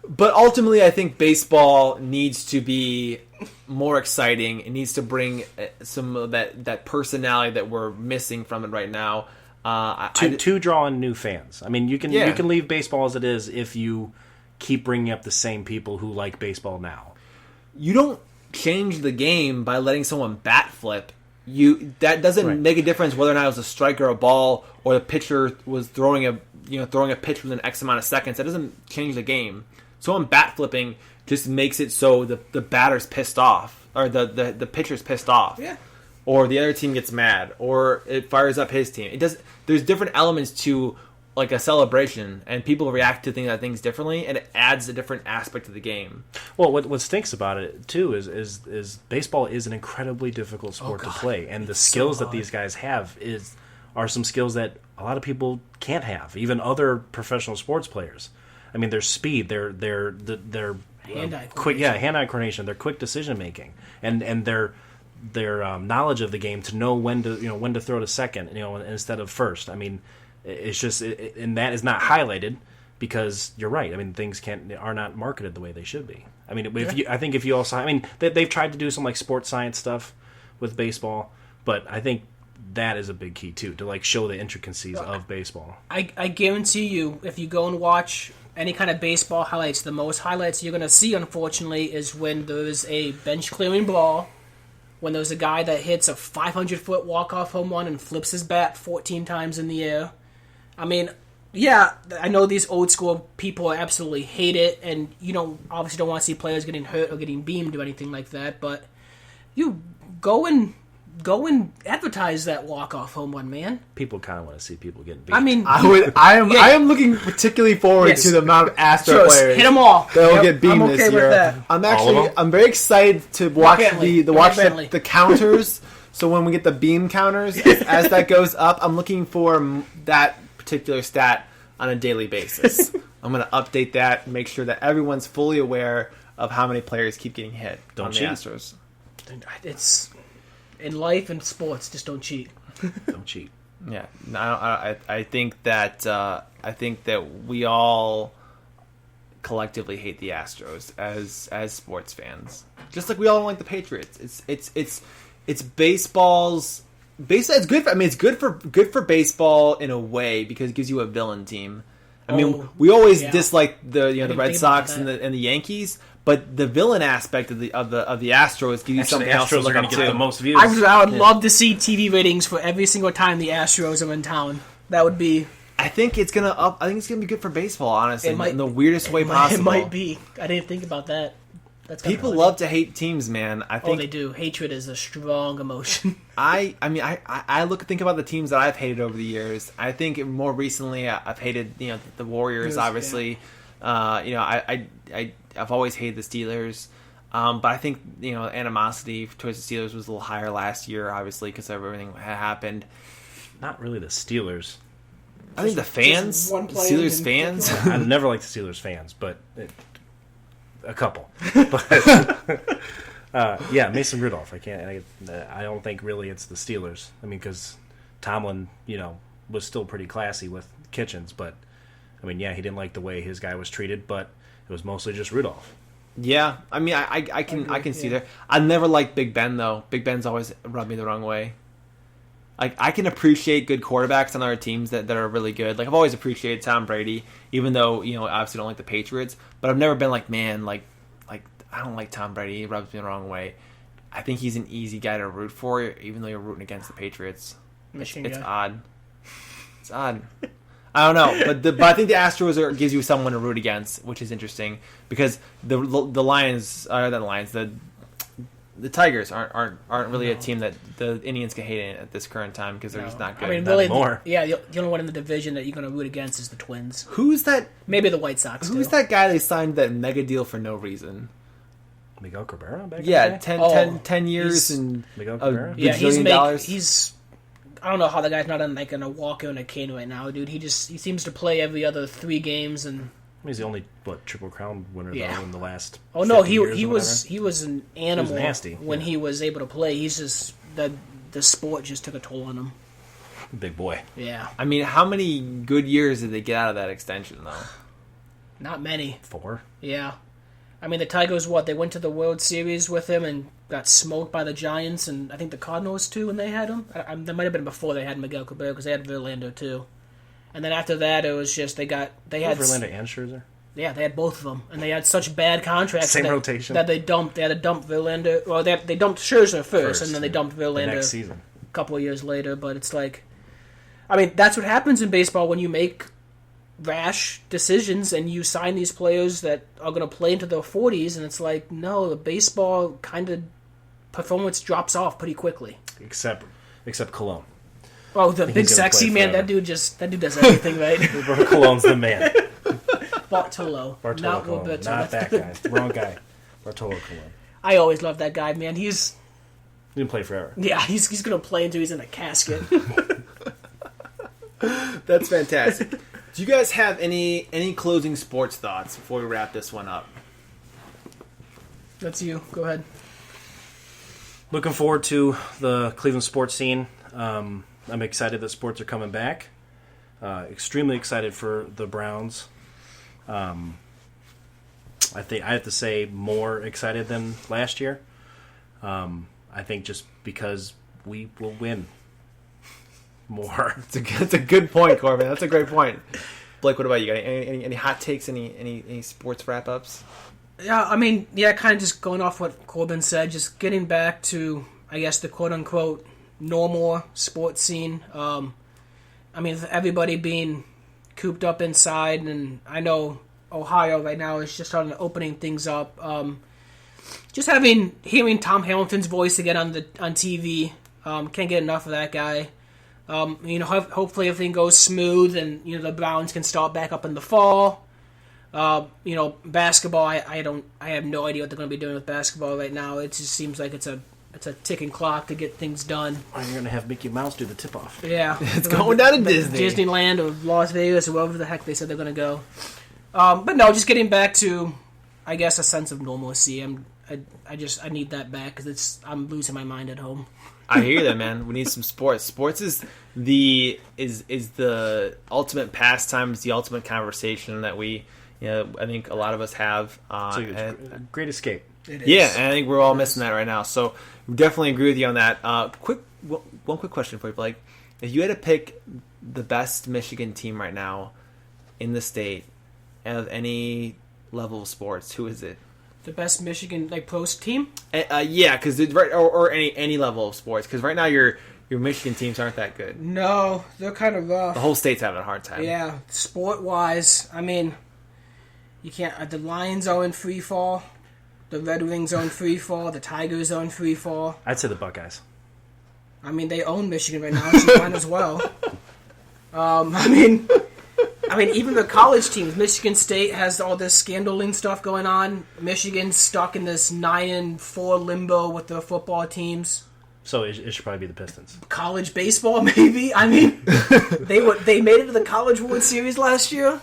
But ultimately, I think baseball needs to be more exciting. It needs to bring some of that personality that we're missing from it right now. To draw in new fans. I mean, you can leave baseball as it is if you keep bringing up the same people who like baseball now. You don't change the game by letting someone bat flip. That doesn't make a difference whether or not it was a strike or a ball, or the pitcher was throwing a pitch within X amount of seconds. That doesn't change the game. Someone bat flipping just makes it so the batter's pissed off, or the pitcher's pissed off. Yeah. Or the other team gets mad, or it fires up his team. There's different elements to like a celebration, and people react to things differently, and it adds a different aspect to the game. Well, what stinks about it too is baseball is an incredibly difficult sport to play, and the skills that these guys have are some skills that a lot of people can't have, even other professional sports players. I mean, their speed, their hand-eye quick, hand-eye coordination, their quick decision making, and their knowledge of the game to know when to throw to second, instead of first. I mean, it's just and that is not highlighted because you're right. I mean, things are not marketed the way they should be. I mean, if you also, I mean, they've tried to do some sports science stuff with baseball, but I think that is a big key too, to show the intricacies of baseball. I guarantee you, if you go and watch any kind of baseball highlights, the most highlights you're going to see, unfortunately, is when there's a bench clearing ball, when there's a guy that hits a 500-foot walk-off home run and flips his bat 14 times in the air. I mean, yeah, I know these old-school people absolutely hate it, and obviously don't want to see players getting hurt or getting beamed or anything like that, but you go and advertise that walk-off home run, man. People kind of want to see people getting beat. I mean, I am looking particularly forward to the amount of Astro players hit them all that will get beamed I'm okay this with year. that. I'm very excited to watch Bentley. the counters. So when we get the beam counters, as that goes up, I'm looking for that particular stat on a daily basis. I'm going to update that and make sure that everyone's fully aware of how many players keep getting hit on the Astros. It's in life and sports, just don't cheat. Don't cheat. Yeah, I think that we all collectively hate the Astros as sports fans, just like we all don't like the Patriots. It's baseball's. It's good. It's good for baseball in a way because it gives you a villain team. I mean, we always dislike the Red Sox and the Yankees, but the villain aspect of the Astros gives you something else to Astros look are going up to get to. the most views. I would love to see TV ratings for every single time the Astros are in town. That would be. I I think it's gonna be good for baseball, honestly, in the weirdest way possible. It might be. I didn't think about that. People love to hate teams, man. I think they do. Hatred is a strong emotion. I think about the teams that I've hated over the years. I think more recently I've hated the Warriors, obviously. Yeah. I've always hated the Steelers, but I think animosity towards the Steelers was a little higher last year, obviously, because of everything that had happened. Not really the Steelers. I think the fans, the Steelers fans. I never liked the Steelers fans, but. A couple, but yeah, Mason Rudolph. I don't think really it's the Steelers. I mean, because Tomlin, was still pretty classy with Kitchens, but I mean, yeah, he didn't like the way his guy was treated, but it was mostly just Rudolph. Yeah, I mean, I can see there. I never liked Big Ben though. Big Ben's always rubbed me the wrong way. Like, I can appreciate good quarterbacks on other teams that are really good. Like, I've always appreciated Tom Brady, even though, obviously don't like the Patriots. But I've never been like, man, like I don't like Tom Brady. He rubs me the wrong way. I think he's an easy guy to root for, even though you're rooting against the Patriots. It's odd. It's odd. I don't know, but I think the Astros gives you someone to root against, which is interesting because the Lions, not the Lions, the Tigers aren't really a team that the Indians can hate at this current time because they're just not good. I mean, really, the only one in the division that you're going to root against is the Twins. Who's that? Maybe the White Sox. Who's that guy they signed that mega deal for no reason? Miguel Cabrera back in the day? 10 years and Miguel Cabrera? He's I don't know how the guy's not in a walker and a cane right now, dude. He seems to play every other 3 games and. He's the only Triple Crown winner though in the last. Oh no, he was an animal when he was able to play. He's just the sport just took a toll on him. Big boy. Yeah. I mean, how many good years did they get out of that extension though? Not many. 4. Yeah. I mean, the Tigers, they went to the World Series with him and got smoked by the Giants, and I think the Cardinals too when they had him. That might have been before they had Miguel Cabrera because they had Verlander too. And then after that, it was just they had Verlander and Scherzer. Yeah, they had both of them, and they had such bad contracts. Rotation that they dumped. They had to dump Verlander. Well, they dumped Scherzer first, and then they dumped Verlander next season. A couple of years later. But it's like, I mean, that's what happens in baseball when you make rash decisions and you sign these players that are going to play into their 40s, and it's like, no, the baseball kind of performance drops off pretty quickly. Except Cologne. Oh, the big sexy man! That dude does everything right. Cologne's the man. Bartolo, not Colon. Roberto. Not that guy. Wrong guy. Bartolo Colon. I always loved that guy, man. He didn't play forever. Yeah, he's gonna play until he's in a casket. That's fantastic. Do you guys have any closing sports thoughts before we wrap this one up? That's you. Go ahead. Looking forward to the Cleveland sports scene. I'm excited that sports are coming back. Extremely excited for the Browns. I think I have to say more excited than last year. I think just because we will win more. That's a good point, Corbin. That's a great point. Blake, what about you? Got any hot takes? Any sports wrap ups? Yeah, I mean, kind of just going off what Corbin said, just getting back to, I guess, the quote unquote normal sports scene. I mean, everybody being cooped up inside, and I know Ohio right now is just starting to opening things up. Just hearing Tom Hamilton's voice again on TV, can't get enough of that guy. Hopefully everything goes smooth, and the Browns can start back up in the fall. Basketball. I have no idea what they're going to be doing with basketball right now. It just seems like it's a ticking clock to get things done. You're going to have Mickey Mouse do the tip-off. Yeah. It's going down to Disney. Disneyland or Las Vegas or wherever the heck they said they're going to go. But no, just getting back to, I guess, a sense of normalcy. I need that back because I'm losing my mind at home. I hear that, man. We need some sports. Sports is the ultimate pastime, is the ultimate conversation that we, I think a lot of us have. It's a great escape. It is. Yeah, and I think we're all missing that right now. So we definitely agree with you on that. One quick question for you, Blake. If you had to pick the best Michigan team right now in the state of any level of sports, who is it? The best Michigan post team? Yeah, because right or any level of sports. Because right now you're Your Michigan teams aren't that good. No, they're kind of rough. The whole state's having a hard time. Yeah, sport-wise, I mean, you can't. The Lions are in free fall. The Red Wings are in free fall. The Tigers are in free fall. I'd say the Buckeyes. I mean, they own Michigan right now, so might as well. I mean, even the college teams. Michigan State has all this scandaling stuff going on. Michigan's stuck in this 9-4 limbo with the football teams. So it should probably be the Pistons. College baseball, maybe. I mean, they made it to the College World Series last year.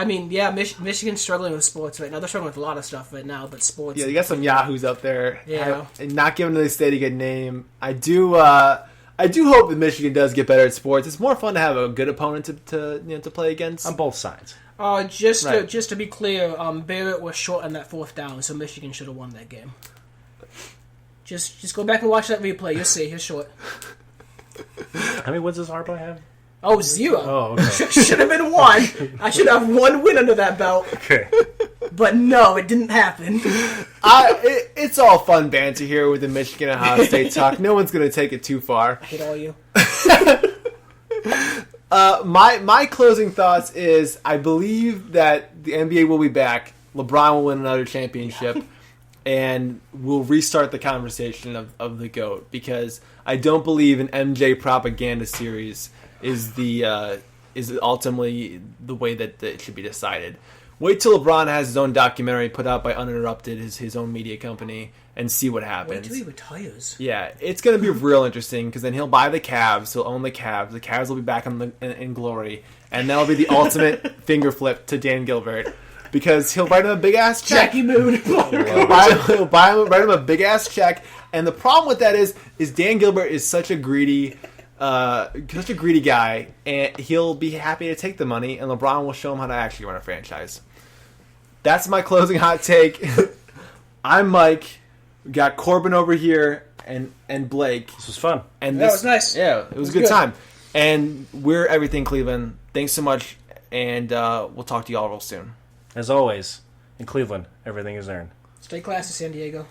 Michigan's struggling with sports right now. They're struggling with a lot of stuff right now, but sports. Yeah, you got some yahoos up there. Yeah, and not giving the state a good name. I do hope that Michigan does get better at sports. It's more fun to have a good opponent to play against On both sides. Just to be clear, Barrett was short on that fourth down, so Michigan should have won that game. Just go back and watch that replay. You'll see. He's short. How many wins does Harbaugh have? Oh, 0. Oh, okay. Should have been 1. I should have 1 win under that belt. Okay. But no, it didn't happen. It's all fun banter here with the Michigan and Ohio State talk. No one's going to take it too far. I hate all you. My closing thoughts is I believe that the NBA will be back. LeBron will win another championship. And we'll restart the conversation of the GOAT, because I don't believe an MJ propaganda series is ultimately the way that it should be decided. Wait till LeBron has his own documentary put out by Uninterrupted, his own media company, and see what happens. Wait till he retires. Yeah, it's going to be real interesting, because then he'll buy the Cavs, he'll own the Cavs, the Cavs will be back in glory, and that'll be the ultimate finger flip to Dan Gilbert. Because he'll write him a big-ass check. Jackie Moon. He'll write him a big-ass check. And the problem with that is Dan Gilbert is such a greedy guy, and he'll be happy to take the money, and LeBron will show him how to actually run a franchise. That's my closing hot take. I'm Mike. We got Corbin over here and Blake. This was fun. And that was nice. Yeah, it was a good time. And we're Everything Cleveland. Thanks so much, and we'll talk to you all real soon. As always, in Cleveland, everything is earned. Stay classy, San Diego.